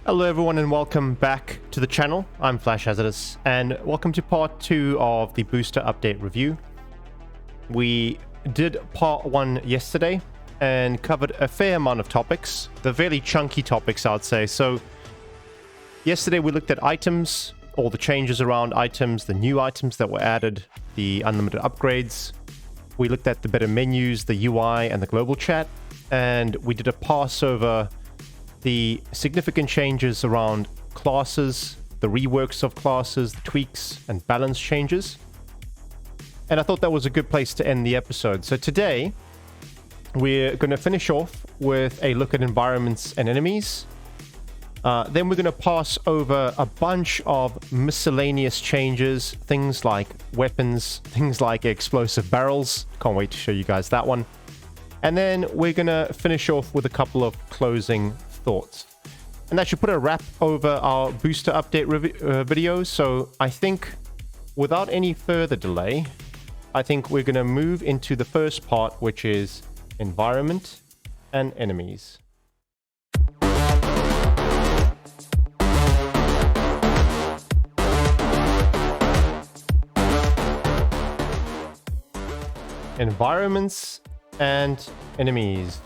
Hello everyone and welcome back to the channel. I'm Flash Hazardous and welcome to part 2 of the booster update review. We did part 1 yesterday and covered a fair amount of topics. They're fairly chunky topics, I'd say. So yesterday we looked at items, all the changes around items, the new items that were added, the unlimited upgrades. We looked at the better menus, the UI and the global chat, and we did a pass over the significant changes around classes, the reworks of classes, the tweaks and balance changes. And I thought that was a good place to end the episode. So today, we're going to finish off with a look at environments and enemies. Then we're going to pass over a bunch of miscellaneous changes, things like weapons, things like explosive barrels. Can't wait to show you guys that one. And then we're going to finish off with a couple of closing thoughts. And that should put a wrap over our booster update video. So I think without any further delay, I think we're going to move into the first part, which is environment and enemies. Environments and enemies.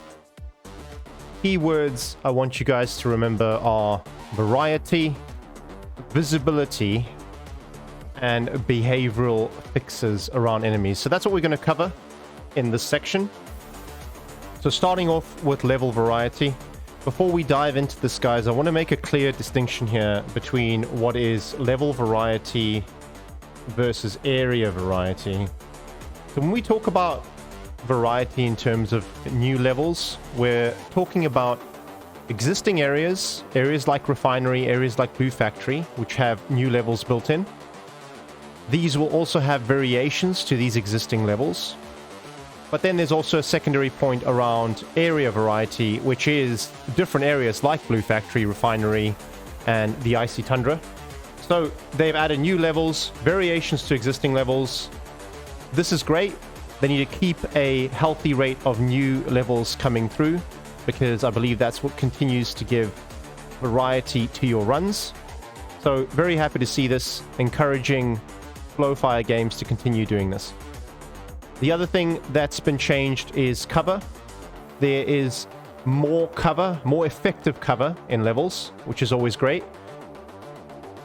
Keywords I want you guys to remember are variety, visibility, and behavioral fixes around enemies. So that's what we're going to cover in this section. So starting off with level variety. Before we dive into this, guys, I want to make a clear distinction here between what is level variety versus area variety. So when we talk about variety in terms of new levels, we're talking about existing areas like refinery, areas like blue factory, which have new levels built in. These will also have variations to these existing levels. But then there's also a secondary point around area variety, which is different areas like blue factory, refinery, and the icy tundra. So they've added new levels, variations to existing levels. This is great. They need to keep a healthy rate of new levels coming through, because I believe that's what continues to give variety to your runs. So very happy to see this, encouraging Flowfire Games to continue doing this. The other thing that's been changed is cover. There is more cover, more effective cover in levels, which is always great.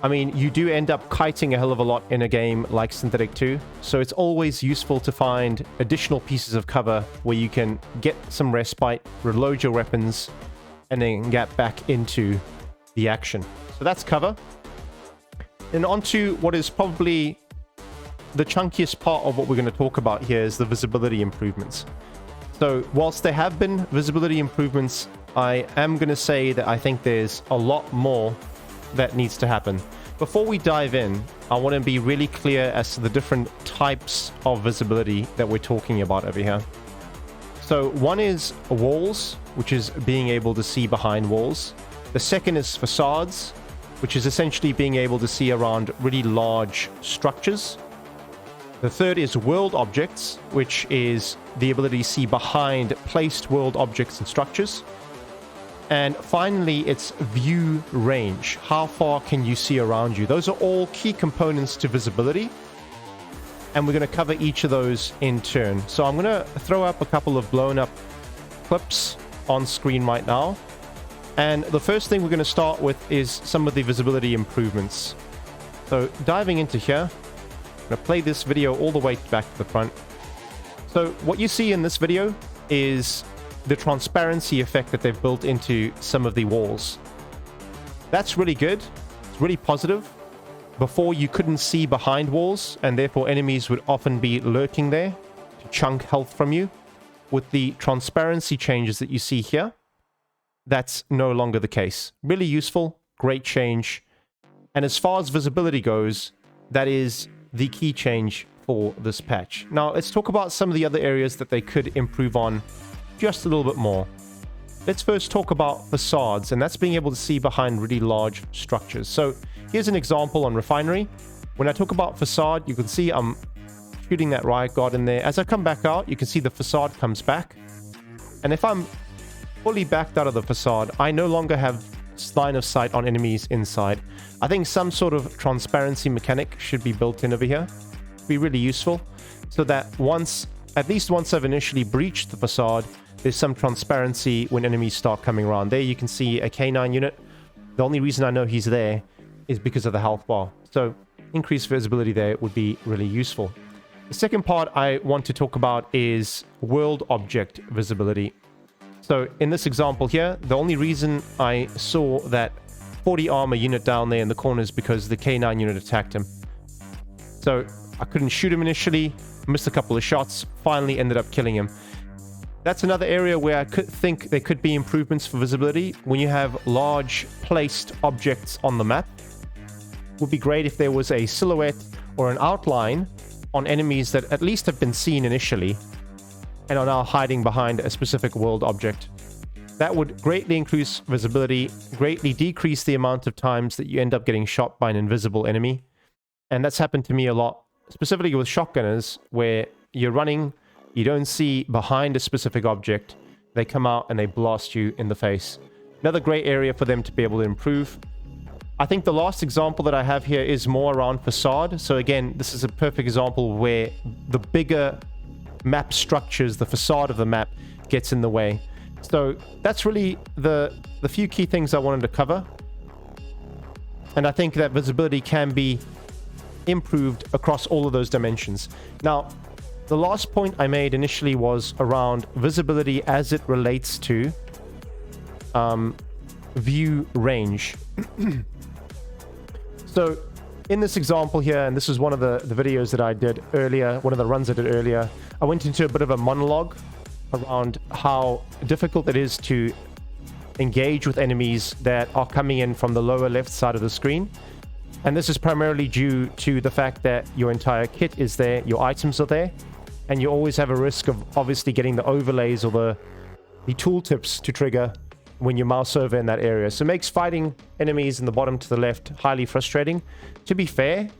I mean, you do end up kiting a hell of a lot in a game like Synthetik 2, so it's always useful to find additional pieces of cover where you can get some respite, reload your weapons, and then get back into the action. So that's cover. And on to what is probably the chunkiest part of what we're going to talk about here is the visibility improvements. So whilst there have been visibility improvements, I am going to say that I think there's a lot more that needs to happen. Before we dive in, I want to be really clear as to the different types of visibility that we're talking about over here. So one is walls, which is being able to see behind walls. The second is facades, which is essentially being able to see around really large structures. The third is world objects, which is the ability to see behind placed world objects and structures. And finally, it's view range. How far can you see around you? Those are all key components to visibility. And we're going to cover each of those in turn. So I'm going to throw up a couple of blown up clips on screen right now. And the first thing we're going to start with is some of the visibility improvements. So diving into here, I'm going to play this video all the way back to the front. So what you see in this video is the transparency effect that they've built into some of the walls. That's really good. It's really positive. Before, you couldn't see behind walls, and therefore enemies would often be lurking there to chunk health from you. With the transparency changes that you see here, that's no longer the case. Really useful, great change. And as far as visibility goes, that is the key change for this patch. Now, let's talk about some of the other areas that they could improve on just a little bit more. Let's first talk about facades, and that's being able to see behind really large structures. So here's an example on refinery. When I talk about facade, you can see I'm shooting that riot guard in there. As I come back out, you can see the facade comes back. And if I'm fully backed out of the facade, I no longer have line of sight on enemies inside. I think some sort of transparency mechanic should be built in over here. Be really useful, so that at least once I've initially breached the facade, there's some transparency when enemies start coming around. There you can see a K9 unit. The only reason I know he's there is because of the health bar. So increased visibility there would be really useful. The second part I want to talk about is world object visibility. So in this example here, the only reason I saw that 40 armor unit down there in the corner is because the K9 unit attacked him. So I couldn't shoot him initially, missed a couple of shots, finally ended up killing him. That's another area where I could think there could be improvements for visibility. When you have large placed objects on the map, it would be great if there was a silhouette or an outline on enemies that at least have been seen initially and are now hiding behind a specific world object. That would greatly increase visibility, greatly decrease the amount of times that you end up getting shot by an invisible enemy. And that's happened to me a lot, specifically with shotgunners, where you're running, you don't see behind a specific object, they come out and they blast you in the face. Another great area for them to be able to improve. I think the last example that I have here is more around facade. So again, this is a perfect example where the bigger map structures, the facade of the map gets in the way. So that's really the few key things I wanted to cover. And I think that visibility can be improved across all of those dimensions. Now, the last point I made initially was around visibility as it relates to view range. So in this example here, and this is one of the videos that I did earlier, one of the runs I did earlier, I went into a bit of a monologue around how difficult it is to engage with enemies that are coming in from the lower left side of the screen. And this is primarily due to the fact that your entire kit is there, your items are there, and you always have a risk of obviously getting the overlays or the tooltips to trigger when you mouse over in that area. So it makes fighting enemies in the bottom to the left highly frustrating. To be fair,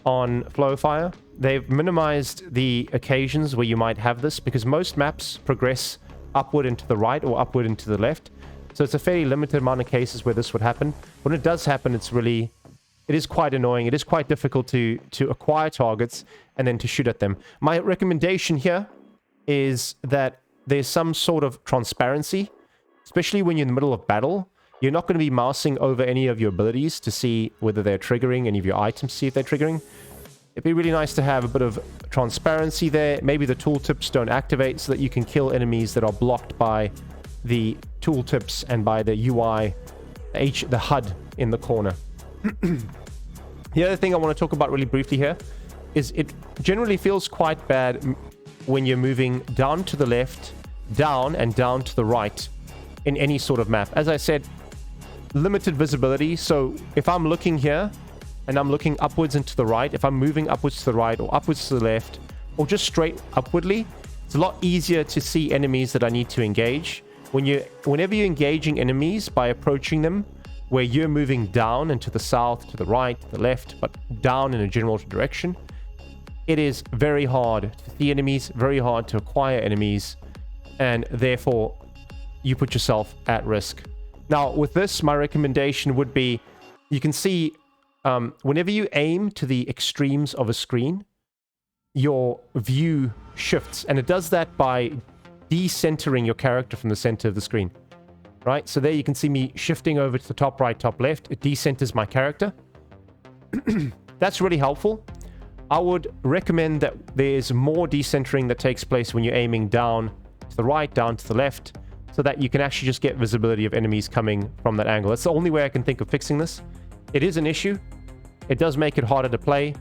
on Flowfire, they've minimized the occasions where you might have this, because most maps progress upward and to the right or upward and to the left. So it's a fairly limited amount of cases where this would happen. When it does happen, it is quite annoying. It is quite difficult to acquire targets and then to shoot at them. My recommendation here is that there's some sort of transparency, especially when you're in the middle of battle. You're not going to be mousing over any of your abilities to see whether they're triggering, any of your items to see if they're triggering. It'd be really nice to have a bit of transparency there. Maybe the tooltips don't activate so that you can kill enemies that are blocked by the tooltips and by the UI, the HUD in the corner. The other thing I want to talk about really briefly here is it generally feels quite bad when you're moving down to the left, down, and down to the right in any sort of map. As I said, limited visibility. So if I'm looking here and I'm looking upwards and to the right, if I'm moving upwards to the right or upwards to the left or just straight upwardly, it's a lot easier to see enemies that I need to engage. Whenever you're engaging enemies by approaching them where you're moving down and to the south, to the right, to the left, but down in a general direction, it is very hard to see enemies, very hard to acquire enemies, and therefore you put yourself at risk. Now, with this, my recommendation would be, you can see whenever you aim to the extremes of a screen, your view shifts, and it does that by decentering your character from the center of the screen. Right, so there you can see me shifting over to the top right, top left. It decenters my character. That's really helpful. I would recommend that there's more decentering that takes place when you're aiming down to the right, down to the left, so that you can actually just get visibility of enemies coming from that angle. That's the only way I can think of fixing this. It is an issue. It does make it harder to play.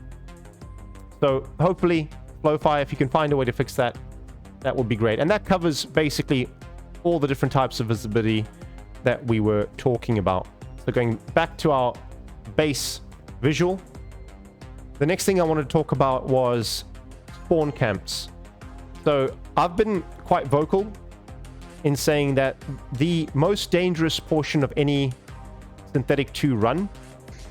So hopefully, Flowfire, if you can find a way to fix that, that would be great. And that covers basically all the different types of visibility that we were talking about. So going back to our base visual, the next thing I wanted to talk about was spawn camps. So I've been quite vocal in saying that the most dangerous portion of any Synthetik 2 run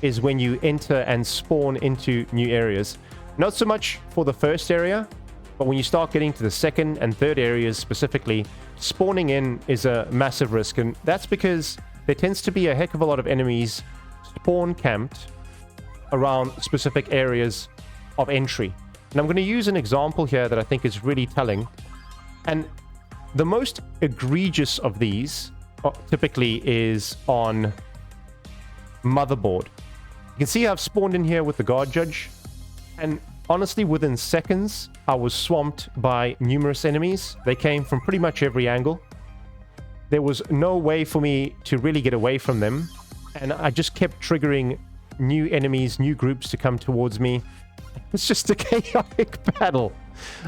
is when you enter and spawn into new areas. Not so much for the first area, but when you start getting to the second and third areas specifically, spawning in is a massive risk. And that's because there tends to be a heck of a lot of enemies spawn camped around specific areas of entry. And I'm going to use an example here that I think is really telling. And the most egregious of these typically is on motherboard. You can see I've spawned in here with the guard judge, and honestly within seconds I was swamped by numerous enemies. They came from pretty much every angle. There was no way for me to really get away from them, and I just kept triggering new enemies, new groups to come towards me. It's just a chaotic battle.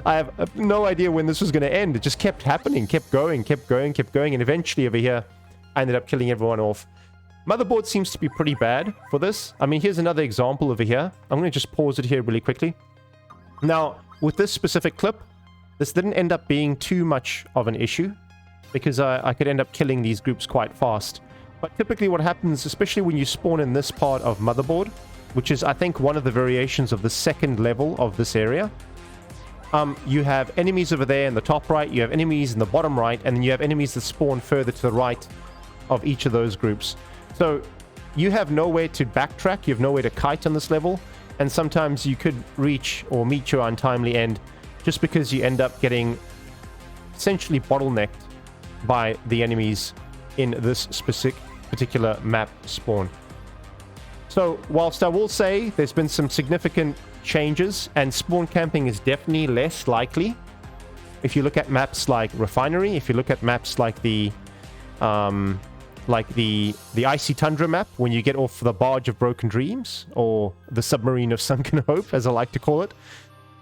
I have no idea when this was going to end. It just kept happening, kept going, and eventually over here I ended up killing everyone off. Motherboard seems to be pretty bad for this. I mean, here's another example over here. I'm going to just pause it here really quickly. Now, with this specific clip, this didn't end up being too much of an issue because I could end up killing these groups quite fast. But typically what happens, especially when you spawn in this part of motherboard, which is, I think, one of the variations of the second level of this area, you have enemies over there in the top right, you have enemies in the bottom right, and then you have enemies that spawn further to the right of each of those groups. So you have nowhere to backtrack, you have nowhere to kite on this level, and sometimes you could reach or meet your untimely end just because you end up getting essentially bottlenecked by the enemies in this particular map spawn. So whilst I will say there's been some significant changes and spawn camping is definitely less likely, if you look at maps like Refinery, if you look at maps like the Icy Tundra map, when you get off the Barge of Broken Dreams, or the Submarine of Sunken Hope, as I like to call it,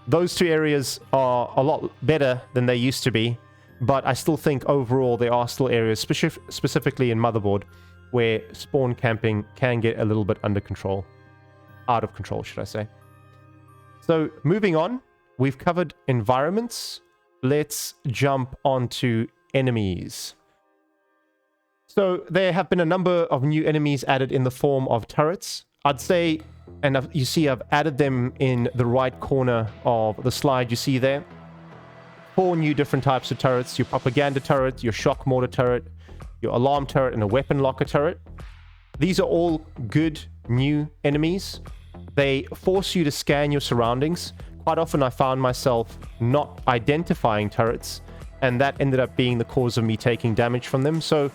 those two areas are a lot better than they used to be. But I still think overall there are still areas, specifically in Motherboard, where spawn camping can get a little bit under control. Out of control, should I say. So, moving on, we've covered environments. Let's jump onto enemies. So, there have been a number of new enemies added in the form of turrets. I'd say, and you see I've added them in the right corner of the slide you see there. 4 new different types of turrets: your propaganda turret, your shock mortar turret, your alarm turret, and a weapon locker turret. These are all good new enemies. They force you to scan your surroundings. Quite often I found myself not identifying turrets, and that ended up being the cause of me taking damage from them. So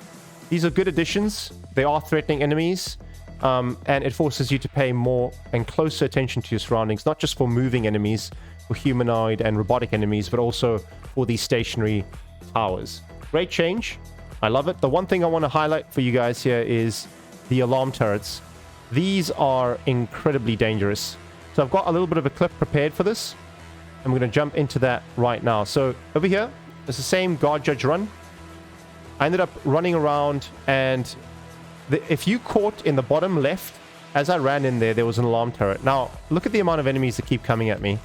these are good additions. They are threatening enemies, and it forces you to pay more and closer attention to your surroundings, not just for moving enemies, for humanoid and robotic enemies, but also for these stationary towers. Great change. I love it. The one thing I want to highlight for you guys here is the alarm turrets. These are incredibly dangerous. So I've got a little bit of a clip prepared for this. I'm going to jump into that right now. So over here, it's the same guard judge run. I ended up running around, and if you caught in the bottom left, as I ran in there, there was an alarm turret. Now, look at the amount of enemies that keep coming at me.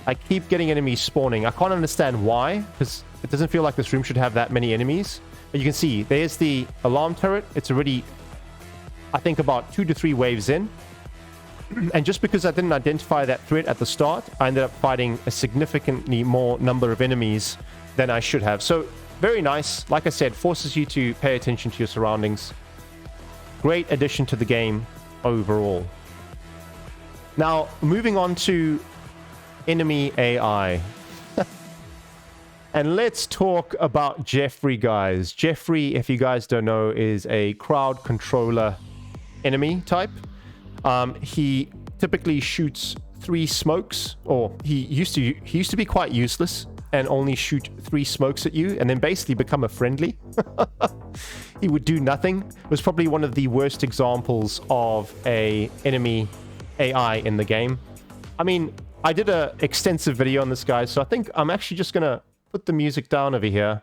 I keep getting enemies spawning. I can't understand why, because it doesn't feel like this room should have that many enemies. But you can see, there's the alarm turret. It's already, I think, about 2 to 3 waves in. And just because I didn't identify that threat at the start, I ended up fighting a significantly more number of enemies than I should have. So, very nice. Like I said, forces you to pay attention to your surroundings. Great addition to the game overall. Now, moving on to enemy AI. And let's talk about Jeffrey, guys. Jeffrey, if you guys don't know, is a crowd controller enemy type. He typically shoots 3 smokes, or he used to be quite useless and only shoot 3 smokes at you and then basically become a friendly. He would do nothing. It was probably one of the worst examples of a enemy AI in the game. I mean, I did an extensive video on this, guys, so I think I'm actually just going to put the music down over here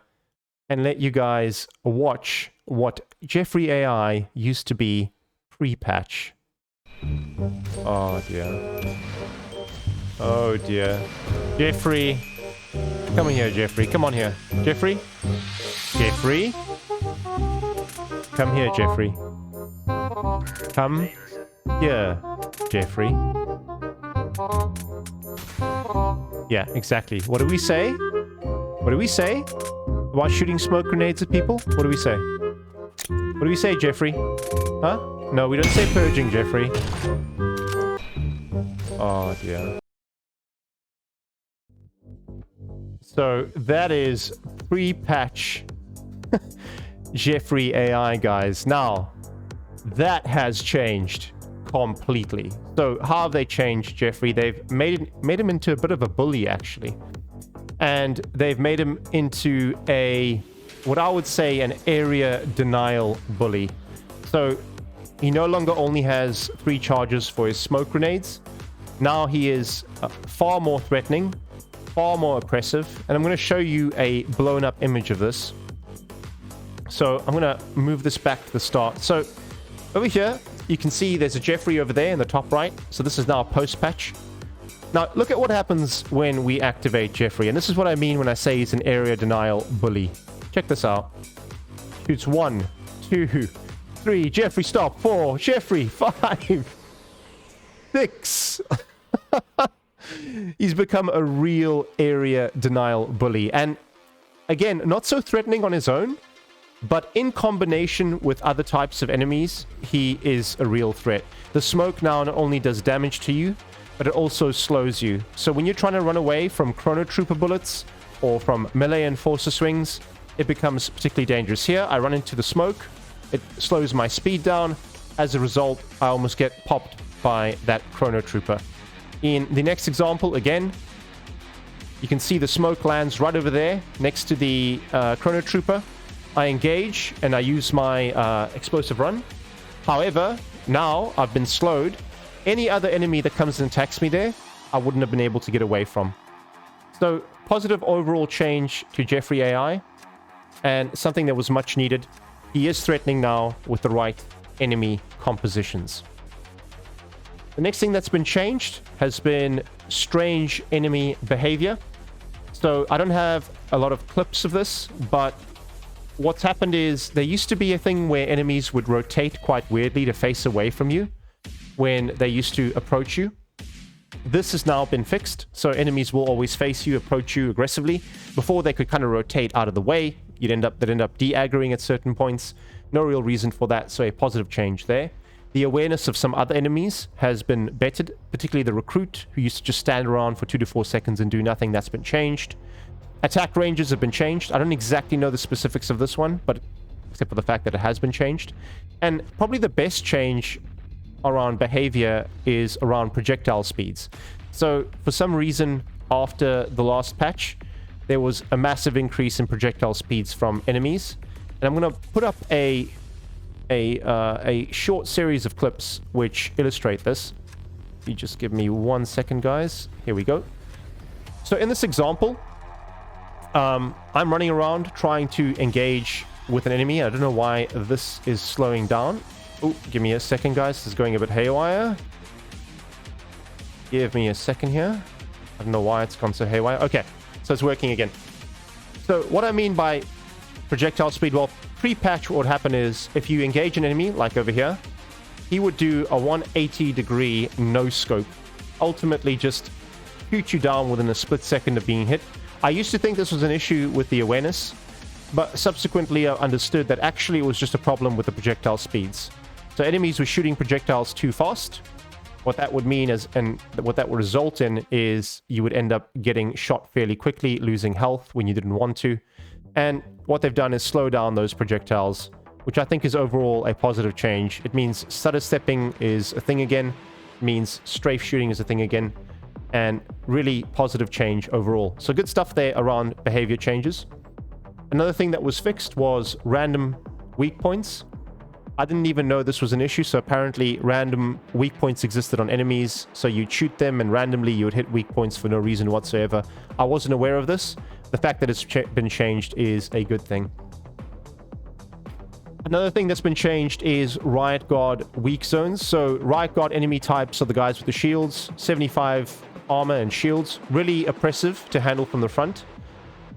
and let you guys watch what Jeffrey AI used to be pre-patch. Oh, dear. Oh, dear. Jeffrey. Come on here, Jeffrey. Come on here. Jeffrey? Jeffrey? Come here, Jeffrey. Come here, Jeffrey. Yeah, exactly. What do we say? What do we say? About shooting smoke grenades at people? What do we say? What do we say, Jeffrey? Huh? No, we don't say purging, Jeffrey. Oh, dear. So, that is pre-patch Jeffrey AI, guys. Now, that has changed completely. So, how have they changed Jeffrey? They've made him into a bit of a bully, actually. And they've made him into what I would say an area denial bully. So he no longer only has 3 charges for his smoke grenades. Now he is far more threatening, far more oppressive. And I'm going to show you a blown up image of this. So I'm going to move this back to the start. So over here, you can see there's a Jeffrey over there in the top right. So this is now a post patch. Now, look at what happens when we activate Jeffrey. And this is what I mean when I say he's an area denial bully. Check this out. Shoots 1, 2, 3. Jeffrey, stop. 4. Jeffrey, 5, 6. He's become a real area denial bully. And again, not so threatening on his own, but in combination with other types of enemies, he is a real threat. The smoke now not only does damage to you, but it also slows you. So when you're trying to run away from Chrono Trooper bullets or from melee enforcer swings, it becomes particularly dangerous. Here, I run into the smoke. It slows my speed down. As a result, I almost get popped by that Chrono Trooper. In the next example, again, you can see the smoke lands right over there next to the Chrono Trooper. I engage and I use my explosive run. However, now I've been slowed. Any other enemy that comes and attacks me there, I wouldn't have been able to get away from. So, positive overall change to Jeffrey AI, and something that was much needed. He is threatening now with the right enemy compositions. The next thing that's been changed has been strange enemy behavior. So, I don't have a lot of clips of this, but what's happened is there used to be a thing where enemies would rotate quite weirdly to face away from you when they used to approach you. This has now been fixed, so enemies will always face you, approach you aggressively. Before, they could kind of rotate out of the way. They'd end up de-aggroing at certain points. No real reason for that, so a positive change there. The awareness of some other enemies has been bettered, particularly the recruit, who used to just stand around for 2 to 4 seconds and do nothing. That's been changed. Attack ranges have been changed. I don't exactly know the specifics of this one, but except for the fact that it has been changed. And probably the best change around behavior is around projectile speeds. So for some reason, after the last patch, there was a massive increase in projectile speeds from enemies. And I'm going to put up a short series of clips which illustrate this. You just give me 1 second, guys. Here we go. So in this example, I'm running around trying to engage with an enemy. I don't know why this is slowing down. Oh, give me a second, guys. This is going a bit haywire. Give me a second here. I don't know why it's gone so haywire. Okay, so it's working again. So what I mean by projectile speed, well, pre-patch what would happen is if you engage an enemy, like over here, he would do a 180-degree no-scope. Ultimately just shoot you down within a split second of being hit. I used to think this was an issue with the awareness, but subsequently I understood that actually it was just a problem with the projectile speeds. So enemies were shooting projectiles too fast. What that would mean is, and what that would result in is you would end up getting shot fairly quickly, losing health when you didn't want to. And what they've done is slow down those projectiles, which I think is overall a positive change. It means stutter stepping is a thing again, it means strafe shooting is a thing again, and really positive change overall. So good stuff there around behavior changes. Another thing that was fixed was random weak points. I didn't even know this was an issue, so apparently random weak points existed on enemies, so you'd shoot them and randomly you would hit weak points for no reason whatsoever. I wasn't aware of this. The fact that it's been changed is a good thing. Another thing that's been changed is Riot Guard weak zones. So Riot Guard enemy types are the guys with the shields, 75 armor and shields, really oppressive to handle from the front.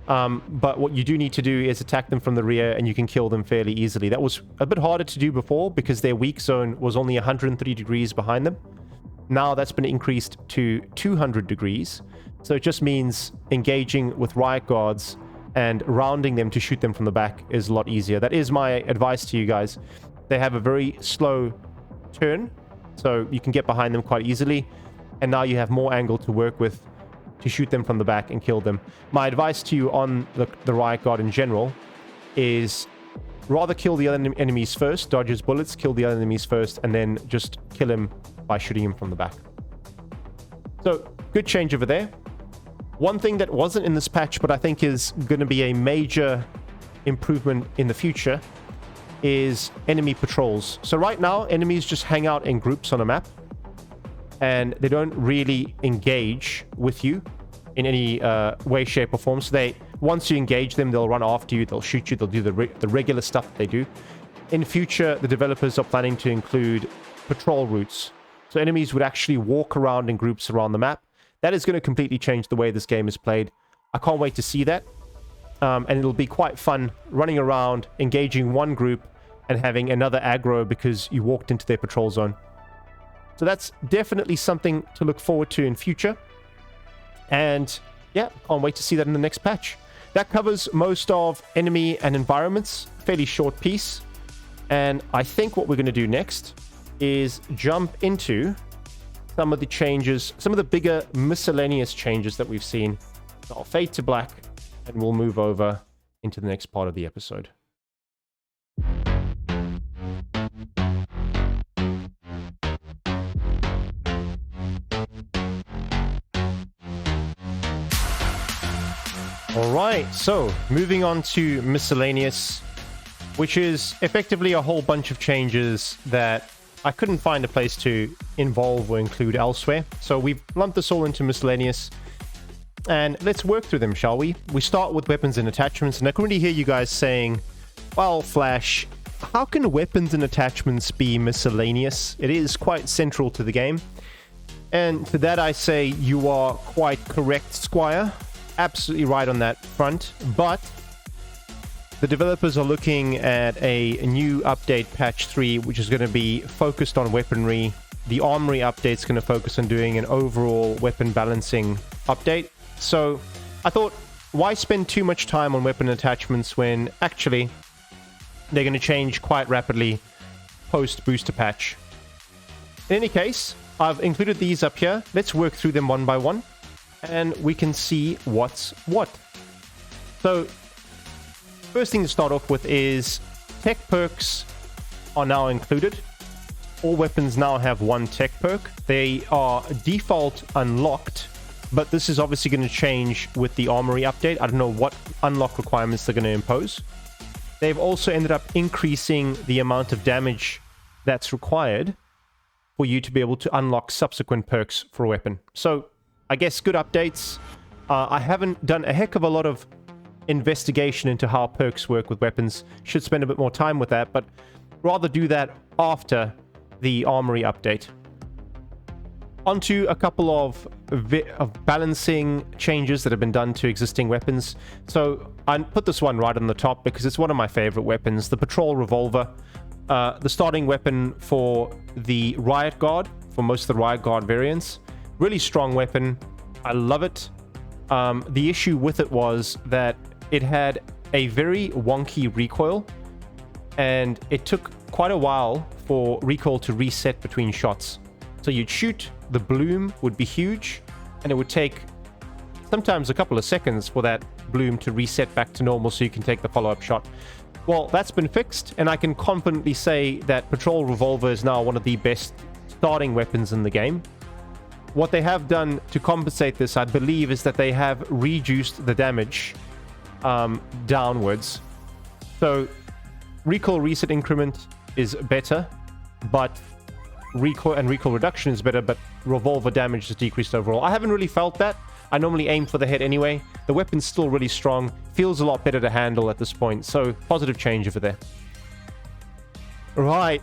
But what you do need to do is attack them from the rear and you can kill them fairly easily. That was a bit harder to do before because their weak zone was only 130 degrees behind them. Now that's been increased to 200 degrees. So it just means engaging with Riot Guards and rounding them to shoot them from the back is a lot easier. That is my advice to you guys. They have a very slow turn, so you can get behind them quite easily, and now you have more angle to work with to shoot them from the back and kill them. My advice to you on the Riot Guard in general is rather kill the other enemies first, dodge his bullets, kill the other enemies first, and then just kill him by shooting him from the back. So, good change over there. One thing that wasn't in this patch, but I think is going to be a major improvement in the future, is enemy patrols. So right now, enemies just hang out in groups on a map, and they don't really engage with you in any way, shape, or form. So once you engage them, they'll run after you, they'll shoot you, they'll do the regular stuff that they do. In future, the developers are planning to include patrol routes. So enemies would actually walk around in groups around the map. That is going to completely change the way this game is played. I can't wait to see that. And it'll be quite fun running around, engaging one group, and having another aggro because you walked into their patrol zone. So that's definitely something to look forward to in future. And yeah, can't wait to see that in the next patch. That covers most of enemy and environments. Fairly short piece. And I think what we're going to do next is jump into some of the changes, some of the bigger miscellaneous changes that we've seen. So I'll fade to black and we'll move over into the next part of the episode. Alright, so moving on to miscellaneous, which is effectively a whole bunch of changes that I couldn't find a place to involve or include elsewhere. So we've lumped this all into miscellaneous, and let's work through them, shall we? We start with weapons and attachments, and I can really hear you guys saying, well, Flash, how can weapons and attachments be miscellaneous? It is quite central to the game. And to that I say, you are quite correct, Squire. Absolutely right on that front, but the developers are looking at a new update, patch 3, which is going to be focused on weaponry. The armory update is going to focus on doing an overall weapon balancing update. So I thought, why spend too much time on weapon attachments when actually they're going to change quite rapidly post booster patch. In any case, I've included these up here. Let's work through them one by one, and we can see what's what. So first thing to start off with is tech perks are now included. All weapons now have one tech perk. They are default unlocked, but this is obviously going to change with the armory update. I don't know what unlock requirements they're going to impose. They've also ended up increasing the amount of damage that's required for you to be able to unlock subsequent perks for a weapon. So I guess good updates. I haven't done a heck of a lot of investigation into how perks work with weapons. Should spend a bit more time with that, but rather do that after the armory update. Onto a couple of balancing changes that have been done to existing weapons. So I put this one right on the top because it's one of my favorite weapons, the Patrol Revolver. The starting weapon for the Riot Guard, for most of the Riot Guard variants. Really strong weapon. I love it. The issue with it was that it had a very wonky recoil, and it took quite a while for recoil to reset between shots. So you'd shoot, the bloom would be huge, and it would take sometimes a couple of seconds for that bloom to reset back to normal so you can take the follow-up shot. Well, that's been fixed, and I can confidently say that Patrol Revolver is now one of the best starting weapons in the game. What they have done to compensate this, I believe, is that they have reduced the damage downwards. So recoil reset increment is better, but recoil and recoil reduction is better, but revolver damage is decreased overall. I haven't really felt that. I normally aim for the head anyway. The weapon's still really strong. Feels a lot better to handle at this point. So positive change over there. Right.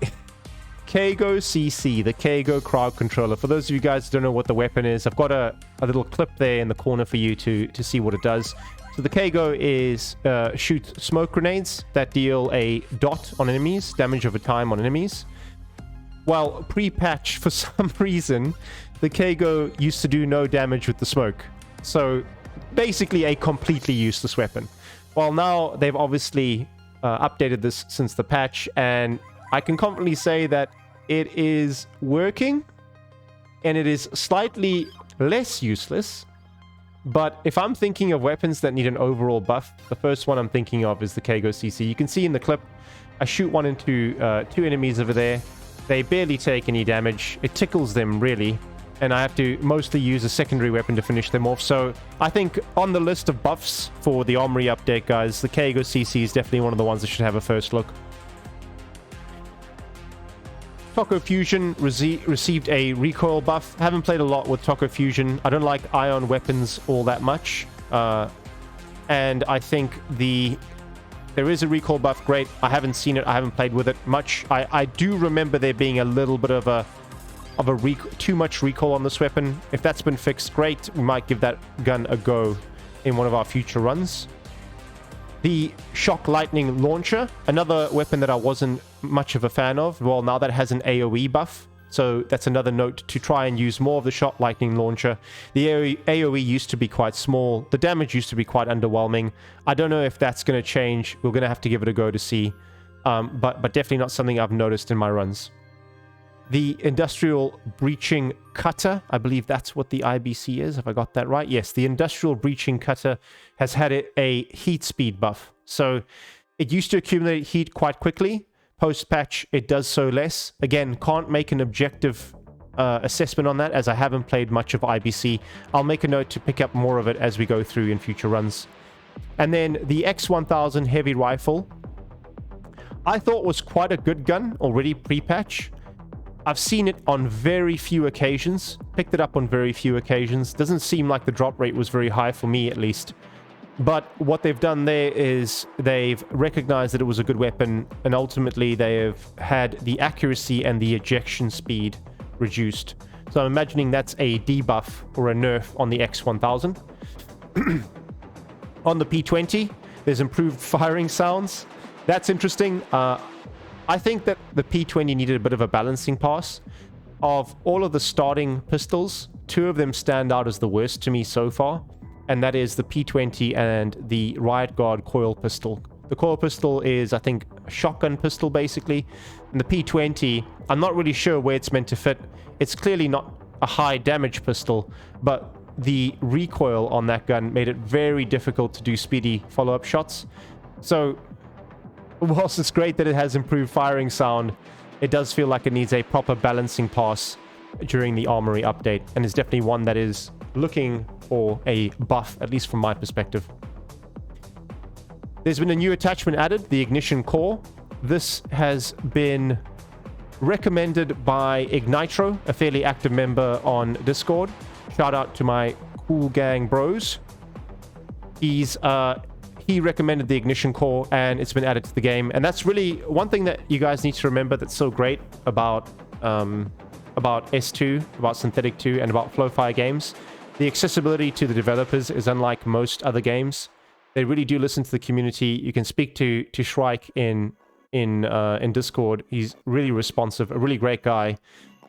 Kago CC, the Kago crowd controller. For those of you guys who don't know what the weapon is, I've got a little clip there in the corner for you to see what it does. So the Kago is shoots smoke grenades that deal a dot on enemies, damage over time on enemies. Well, pre-patch, for some reason, the Kago used to do no damage with the smoke. So basically a completely useless weapon. Well, now they've obviously updated this since the patch, and I can confidently say that it is working, and it is slightly less useless. But if I'm thinking of weapons that need an overall buff, the first one I'm thinking of is the Keigo CC. You can see in the clip, I shoot one into 2 enemies over there. They barely take any damage. It tickles them, really. And I have to mostly use a secondary weapon to finish them off. So I think on the list of buffs for the Armory update, guys, the Keigo CC is definitely one of the ones that should have a first look. Tokko Fusion received a recoil buff. Haven't played a lot with Tokko Fusion. I don't like ion weapons all that much. And I think there is a recoil buff. Great. I haven't seen it. I haven't played with it much. I do remember there being a little bit of too much recoil on this weapon. If that's been fixed, great. We might give that gun a go in one of our future runs. The Shock Lightning Launcher, another weapon that I wasn't much of a fan of. Well, now that has an AoE buff, so that's another note to try and use more of the Shock Lightning Launcher. The AoE used to be quite small. The damage used to be quite underwhelming. I don't know if that's going to change. We're going to have to give it a go to see. But definitely not something I've noticed in my runs. The Industrial Breaching Cutter, I believe that's what the IBC is, if I got that right. Yes, the Industrial Breaching Cutter has had a heat speed buff. So it used to accumulate heat quite quickly. Post-patch, it does so less. Again, can't make an objective assessment on that, as I haven't played much of IBC. I'll make a note to pick up more of it as we go through in future runs. And then the X1000 Heavy Rifle, I thought was quite a good gun already pre-patch. I've seen it on very few occasions, picked it up on very few occasions. Doesn't seem like the drop rate was very high for me, at least. But what they've done there is they've recognized that it was a good weapon, and ultimately they have had the accuracy and the ejection speed reduced. So I'm imagining that's a debuff or a nerf on the X1000. On the P20, there's improved firing sounds. That's interesting. I think that the P20 needed a bit of a balancing pass. Of all of the starting pistols, 2 of them stand out as the worst to me so far, and that is the P20 and the Riot Guard coil pistol. The coil pistol is, I think, a shotgun pistol, basically, and the P20, I'm not really sure where it's meant to fit. It's clearly not a high damage pistol, but the recoil on that gun made it very difficult to do speedy follow-up shots. So whilst it's great that it has improved firing sound, it does feel like it needs a proper balancing pass during the Armory update, and is definitely one that is looking for a buff, at least from my perspective. There's been a new attachment added, the Ignition Core. This has been recommended by Ignitro, a fairly active member on Discord. Shout out to my cool gang bros. He recommended the Ignition Core, and it's been added to the game. And that's really one thing that you guys need to remember that's so great about S2, about Synthetik 2, and about Flowfire games. The accessibility to the developers is unlike most other games. They really do listen to the community. You can speak to Shrike in Discord. He's really responsive, a really great guy.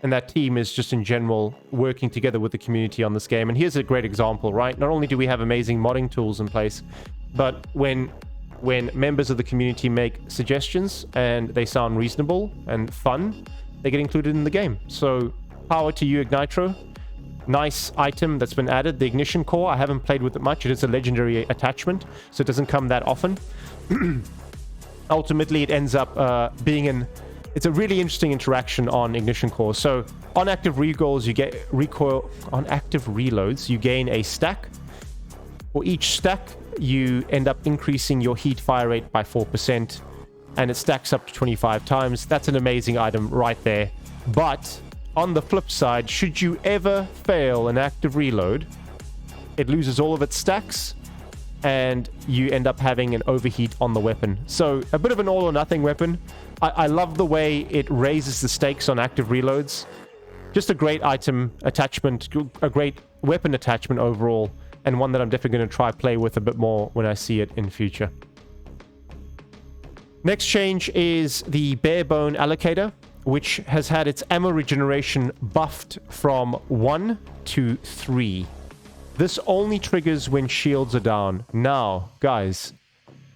And that team is just in general working together with the community on this game. And here's a great example, right? Not only do we have amazing modding tools in place, but when members of the community make suggestions and they sound reasonable and fun, they get included in the game. So power to you, Ignitro. Nice item that's been added, the Ignition Core. I haven't played with it much. It is a legendary attachment, so it doesn't come that often. Ultimately, it ends up being it's a really interesting interaction on Ignition Core. So on active reloads, you get on active reloads, you gain a stack. For each stack, you end up increasing your heat fire rate by 4%, and it stacks up to 25 times. That's an amazing item right there. But on the flip side, should you ever fail an active reload, it loses all of its stacks, and you end up having an overheat on the weapon. So a bit of an all-or-nothing weapon. I love the way it raises the stakes on active reloads. Just a great item attachment, a great weapon attachment overall, and one that I'm definitely going to try play with a bit more when I see it in future. Next change is the bare bone allocator, which has had its ammo regeneration buffed from 1 to 3. This only triggers when shields are down. Now, guys,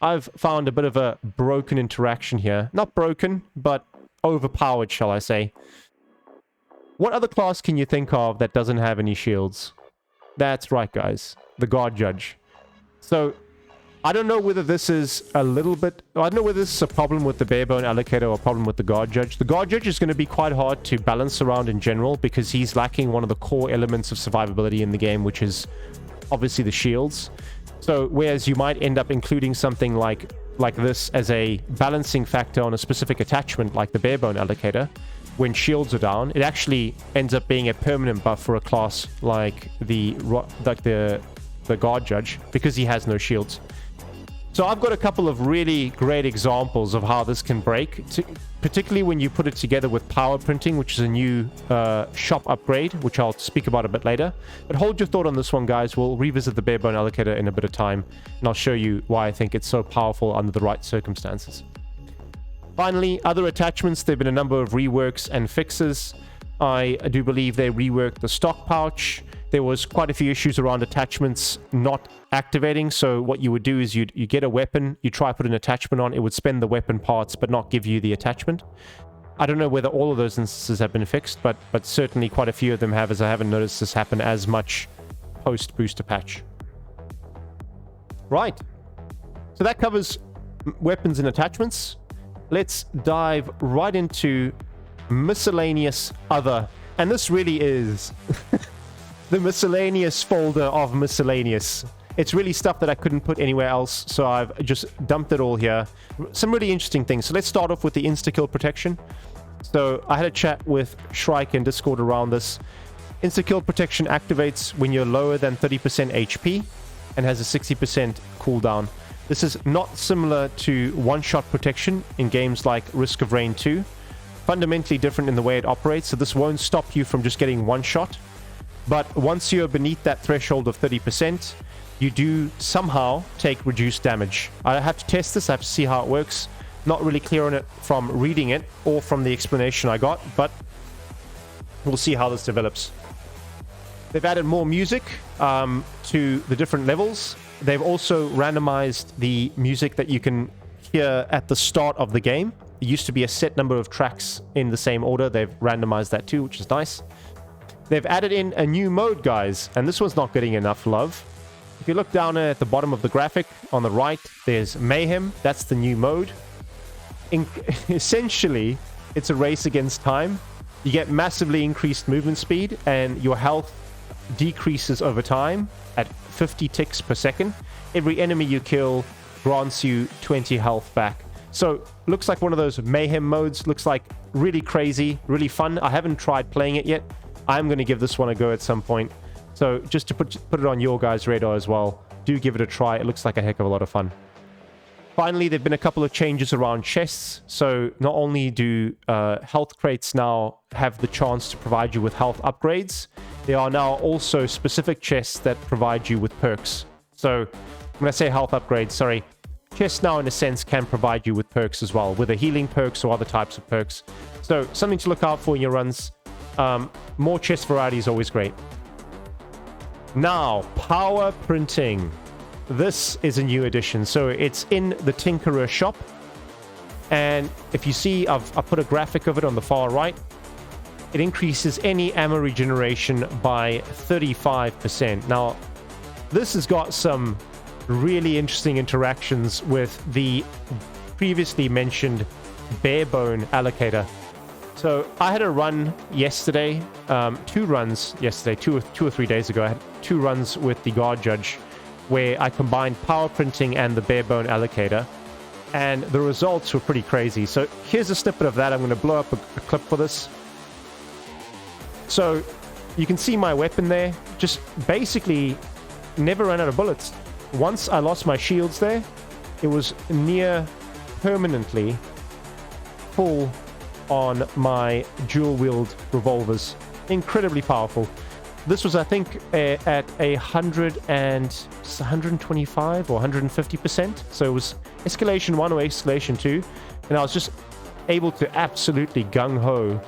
I've found a bit of a broken interaction here. Not broken, but overpowered, shall I say. What other class can you think of that doesn't have any shields? That's right, guys. The Guard Judge. So, I don't know whether this is a little bit... I don't know whether this is a problem with the Barebone Allocator or a problem with the Guard Judge. The Guard Judge is going to be quite hard to balance around in general because he's lacking one of the core elements of survivability in the game, which is obviously the shields. So, whereas you might end up including something like this as a balancing factor on a specific attachment like the Barebone Allocator, when shields are down, it actually ends up being a permanent buff for a class like the Guard Judge because he has no shields. So I've got a couple of really great examples of how this can break, particularly when you put it together with power printing, which is a new shop upgrade, which I'll speak about a bit later. But hold your thought on this one, guys. We'll revisit the Barebone Allocator in a bit of time, and I'll show you why I think it's so powerful under the right circumstances. Finally, other attachments. There have been a number of reworks and fixes. I do believe they reworked the stock pouch. There was quite a few issues around attachments not activating. So what you would do is you get a weapon, you try to put an attachment on, it would spend the weapon parts but not give you the attachment. I don't know whether all of those instances have been fixed, but certainly quite a few of them have, as I haven't noticed this happen as much post-booster patch. Right. So that covers weapons and attachments. Let's dive right into miscellaneous other. And this really is the miscellaneous folder of miscellaneous. It's really stuff that I couldn't put anywhere else, so I've just dumped it all here. Some really interesting things. So let's start off with the insta-kill protection. So I had a chat with Shrike in Discord around this. Insta-kill protection activates when you're lower than 30% HP and has a 60% cooldown. This is not similar to one-shot protection in games like Risk of Rain 2. Fundamentally different in the way it operates, so this won't stop you from just getting one shot. But once you're beneath that threshold of 30%, you do somehow take reduced damage. I have to test this, I have to see how it works. Not really clear on it from reading it or from the explanation I got, but we'll see how this develops. They've added more music to the different levels. They've also randomized the music that you can hear at the start of the game. It used to be a set number of tracks in the same order. They've randomized that too, which is nice. They've added in a new mode, guys, and this one's not getting enough love. If you look down at the bottom of the graphic on the right, there's Mayhem. That's the new mode. Essentially, it's a race against time. You get massively increased movement speed, and your health decreases over time at 50 ticks per second. Every enemy you kill grants you 20 health back. So, looks like one of those Mayhem modes. Looks like really crazy, really fun. I haven't tried playing it yet. I'm going to give this one a go at some point. So, just to put it on your guys' radar as well, do give it a try. It looks like a heck of a lot of fun. Finally, there have been a couple of changes around chests. So, not only do health crates now have the chance to provide you with health upgrades, there are now also specific chests that provide you with perks. So, when I say health upgrades, sorry, chests now in a sense can provide you with perks as well, whether healing perks or other types of perks. So, something to look out for in your runs. More chest variety is always great. Now, power printing. This is a new addition. So it's in the Tinkerer shop. And if you see, I've put a graphic of it on the far right. It increases any ammo regeneration by 35%. Now, this has got some really interesting interactions with the previously mentioned Barebone Allocator. So I had a run yesterday, two runs yesterday, two or 3 days ago. I had 2 runs with the Guard Judge where I combined power printing and the Barebone Allocator, and the results were pretty crazy. So here's a snippet of that. I'm going to blow up a clip for this. So you can see my weapon there. Just basically never ran out of bullets. Once I lost my shields there, it was near permanently full on my dual-wield revolvers. Incredibly powerful. This was, I think, at 125 or 150%. So it was escalation 1 or escalation 2. And I was just able to absolutely gung-ho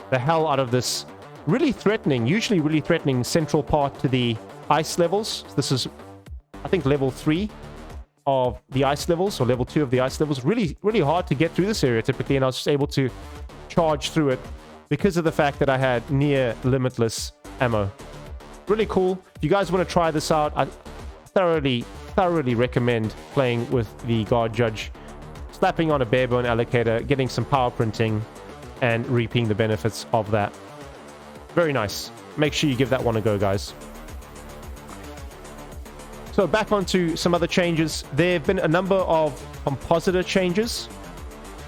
the hell out of this really threatening, usually really threatening central part to the ice levels. This is, I think, level 3 of the ice levels, or level 2 of the ice levels. Really, really hard to get through this area typically, and I was just able to charge through it because of the fact that I had near limitless ammo. Really cool. If you guys want to try this out, I thoroughly recommend playing with the Guard Judge, slapping on a barebone allocator, getting some power printing, and reaping the benefits of that. Very nice. Make sure you give that one a go, guys. So back onto some other changes. There have been a number of compositor changes.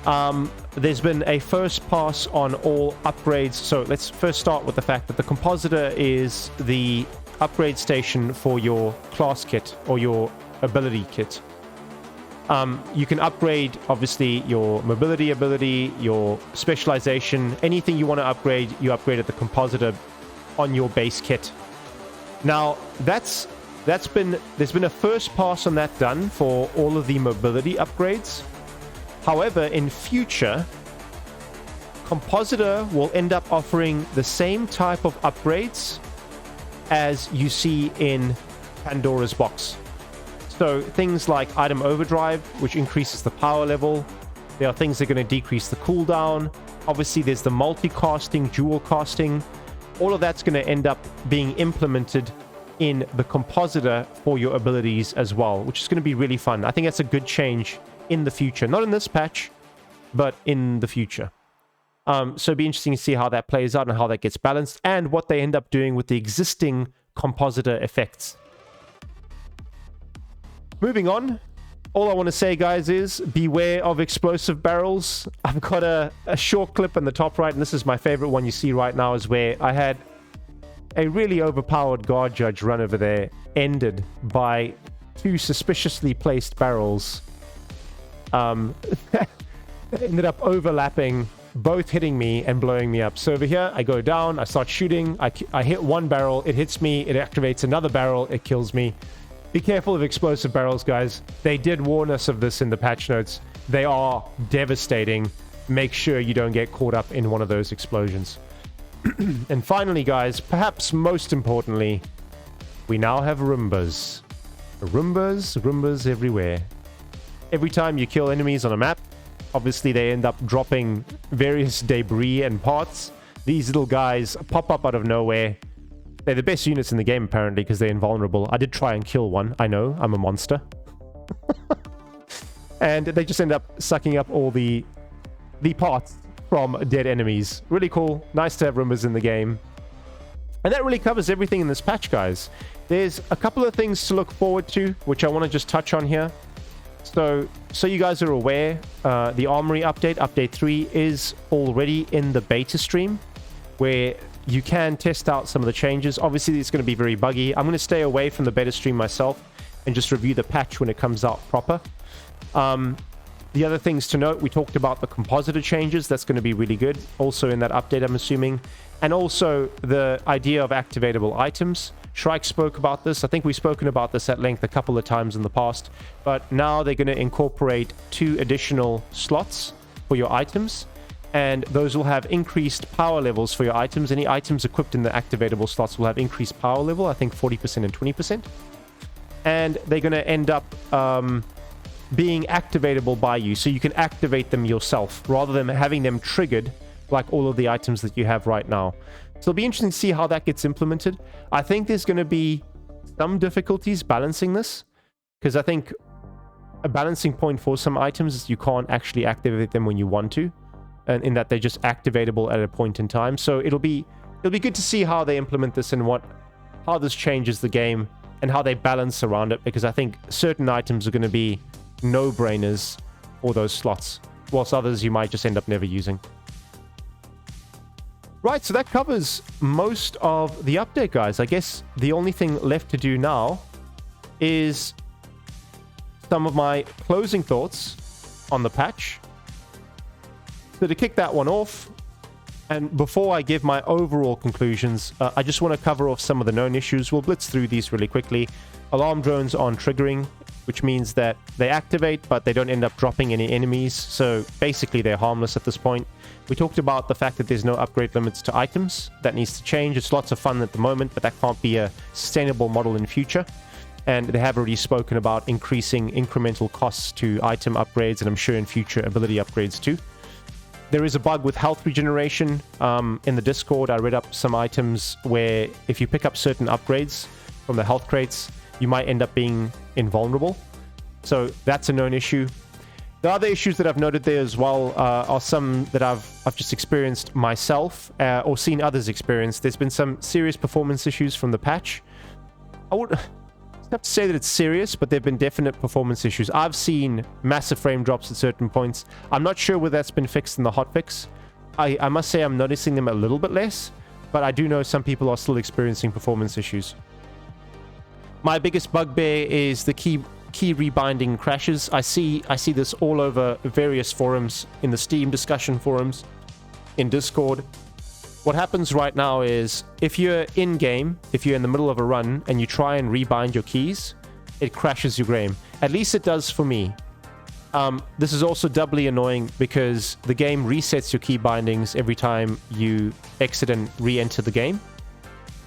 There's been a first pass on all upgrades. So let's first start with the fact that the compositor is the upgrade station for your class kit or your ability kit. You can upgrade, obviously, your mobility ability, your specialization, anything you want to upgrade, you upgrade at the compositor on your base kit. Now, there's been a first pass on that done for all of the mobility upgrades. However, in future, compositor will end up offering the same type of upgrades as you see in Pandora's box. So things like item overdrive, which increases the power level. There are things that are going to decrease the cooldown. Obviously, there's the multi-casting, dual casting. All of that's going to end up being implemented in the compositor for your abilities as well, which is going to be really fun. I think that's a good change in the future. Not in this patch, but in the future. So it'd be interesting to see how that plays out and how that gets balanced, and what they end up doing with the existing compositor effects. Moving on, all I want to say, guys, is beware of explosive barrels. I've got a short clip in the top right, and this is my favorite one you see right now, is where I had a really overpowered Guard Judge run over there, ended by 2 suspiciously placed barrels. Ended up overlapping, both hitting me and blowing me up. So over here, I go down, I start shooting, I hit one barrel, it hits me, it activates another barrel, it kills me. Be careful of explosive barrels, guys. They did warn us of this in the patch notes. They are devastating. Make sure you don't get caught up in one of those explosions. And finally, guys, perhaps most importantly, we now have Roombas. Roombas everywhere. Every time you kill enemies on a map, obviously they end up dropping various debris and parts. These little guys pop up out of nowhere. They're the best units in the game, apparently, because they're invulnerable. I did try and kill one. I know, I'm a monster. And they just end up sucking up all the parts from dead enemies. Really cool. Nice to have Roombas in the game. And that really covers everything in this patch, guys. There's a couple of things to look forward to, which I want to just touch on here. So you guys are aware, the Armory update, Update 3, is already in the beta stream, where you can test out some of the changes. Obviously, it's going to be very buggy. I'm going to stay away from the beta stream myself and just review the patch when it comes out proper. The other things to note, we talked about the compositor changes. That's going to be really good. Also in that update, I'm assuming. And also the idea of activatable items. Shrike spoke about this. I think we've spoken about this at length a couple of times in the past. But now they're going to incorporate 2 additional slots for your items. And those will have increased power levels for your items. Any items equipped in the activatable slots will have increased power level. I think 40% and 20%. And they're going to end up being activatable by you. So you can activate them yourself rather than having them triggered like all of the items that you have right now. So it'll be interesting to see how that gets implemented. I think there's going to be some difficulties balancing this, because I think a balancing point for some items is you can't actually activate them when you want to, and in that they're just activatable at a point in time. So it'll be good to see how they implement this and how this changes the game and how they balance around it, because I think certain items are going to be no-brainers for those slots, whilst others you might just end up never using. Right, so that covers most of the update, guys. I guess the only thing left to do now is some of my closing thoughts on the patch. So to kick that one off, and before I give my overall conclusions, I just want to cover off some of the known issues. We'll blitz through these really quickly. Alarm drones aren't triggering, which means that they activate, but they don't end up dropping any enemies. So basically, they're harmless at this point. We talked about the fact that there's no upgrade limits to items. That needs to change. It's lots of fun at the moment, but that can't be a sustainable model in future. and they have already spoken about increasing incremental costs to item upgrades, and I'm sure in future ability upgrades too. There is a bug with health regeneration. In the Discord, I read up some items where if you pick up certain upgrades from the health crates, you might end up being invulnerable. So that's a known issue. The other issues that I've noted there as well are some that I've just experienced myself or seen others experience. There's been some serious performance issues from the patch. I would have to say that it's serious, but there have been definite performance issues. I've seen massive frame drops at certain points. I'm not sure whether that's been fixed in the hotfix. I must say I'm noticing them a little bit less, but I do know some people are still experiencing performance issues. My biggest bugbear is the key rebinding crashes. I see this all over various forums, in the Steam discussion forums, in Discord. What happens right now is if you're in game, if you're in the middle of a run and you try and rebind your keys, it crashes your game. At least it does for me. This is also doubly annoying because the game resets your key bindings every time you exit and re-enter the game.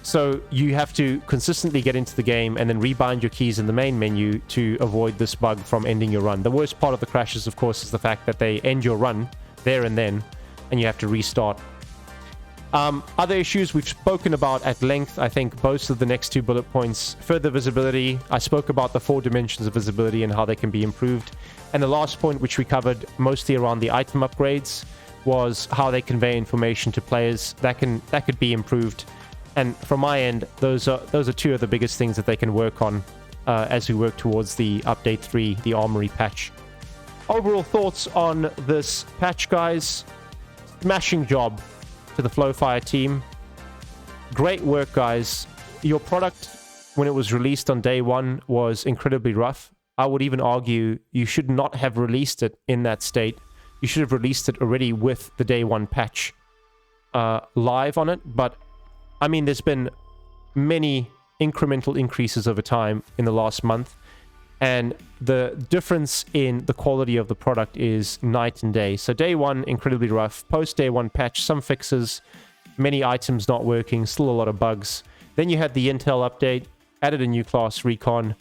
So you have to consistently get into the game and then rebind your keys in the main menu to avoid this bug from ending your run. The worst part of the crashes, of course, is the fact that they end your run there and then, and you have to restart. Other issues we've spoken about at length, I think both of the next two bullet points. Further visibility. I spoke about the 4 dimensions of visibility and how they can be improved. And the last point, which we covered mostly around the item upgrades, was how they convey information to players. That could be improved. And from my end, those are two of the biggest things that they can work on as we work towards the Update 3, the Armory patch. Overall thoughts on this patch, guys. Smashing job to the Flowfire team. Great work, guys. Your product, when it was released on day 1, was incredibly rough. I would even argue you should not have released it in that state. You should have released it already with the day 1 patch live on it, but I mean, there's been many incremental increases over time in the last month, and the difference in the quality of the product is night and day. So day 1, incredibly rough. Post day 1 patch, some fixes, many items not working, still a lot of bugs. Then you had the Intel update, added a new class, Recon,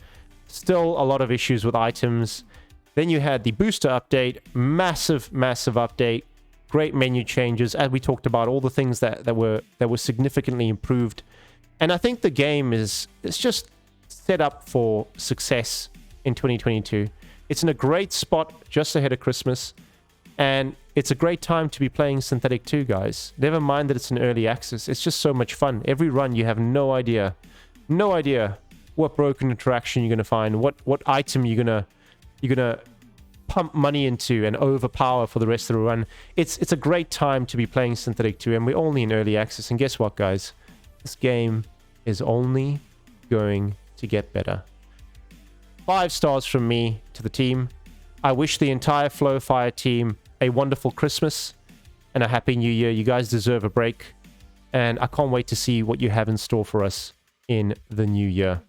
still a lot of issues with items. Then you had the booster update, massive update. Great menu changes, as we talked about, all the things that were significantly improved. And I think the game it's just set up for success in 2022. It's in a great spot just ahead of Christmas, and it's a great time to be playing Synthetik 2, guys. Never mind that it's an early access. It's just so much fun. Every run you have no idea what broken interaction you're gonna find, what item you're gonna pump money into and overpower for the rest of the run. It's a great time to be playing Synthetik 2, and we're only in early access. And guess what, guys? This game is only going to get better. 5 stars from me to the team. I wish the entire Flowfire team a wonderful Christmas and a happy New Year. You guys deserve a break, and I can't wait to see what you have in store for us in the new year.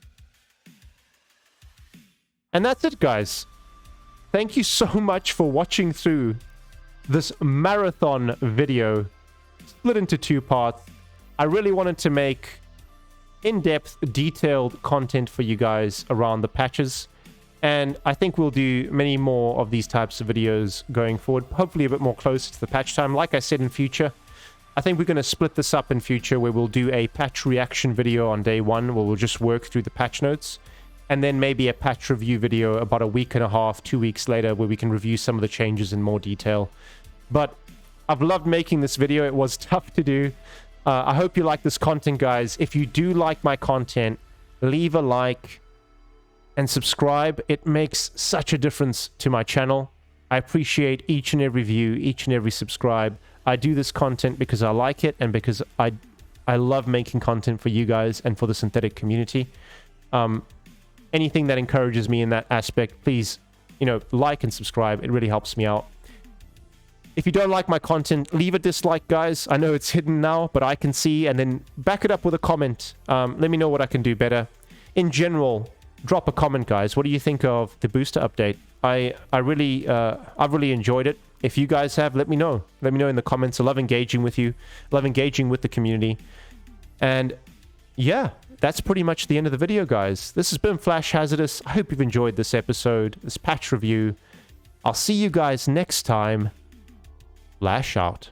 And that's it, guys. Thank you so much for watching through this marathon video, split into 2 parts. I really wanted to make in-depth, detailed content for you guys around the patches, and I think we'll do many more of these types of videos going forward, hopefully a bit more closer to the patch time. Like I said, in future, I think we're going to split this up in future, where we'll do a patch reaction video on day 1, where we'll just work through the patch notes, and then maybe a patch review video about a week and a half, 2 weeks later, where we can review some of the changes in more detail. But I've loved making this video. It was tough to do. I hope you like this content, guys. If you do like my content, leave a like and subscribe. It makes such a difference to my channel. I appreciate each and every view, each and every subscribe. I do this content because I like it, and because I love making content for you guys and for the Synthetik community. Anything that encourages me in that aspect, please, like and subscribe. It really helps me out. If you don't like my content, leave a dislike, guys. I know it's hidden now, but I can see, and then back it up with a comment. Let me know what I can do better. In general, drop a comment, guys. What do you think of the booster update? I've really enjoyed it. If you guys have, let me know. Let me know in the comments. I love engaging with you. I love engaging with the community. And yeah, that's pretty much the end of the video, guys. This has been Flash Hazardous. I hope you've enjoyed this episode, this patch review. I'll see you guys next time. Flash out.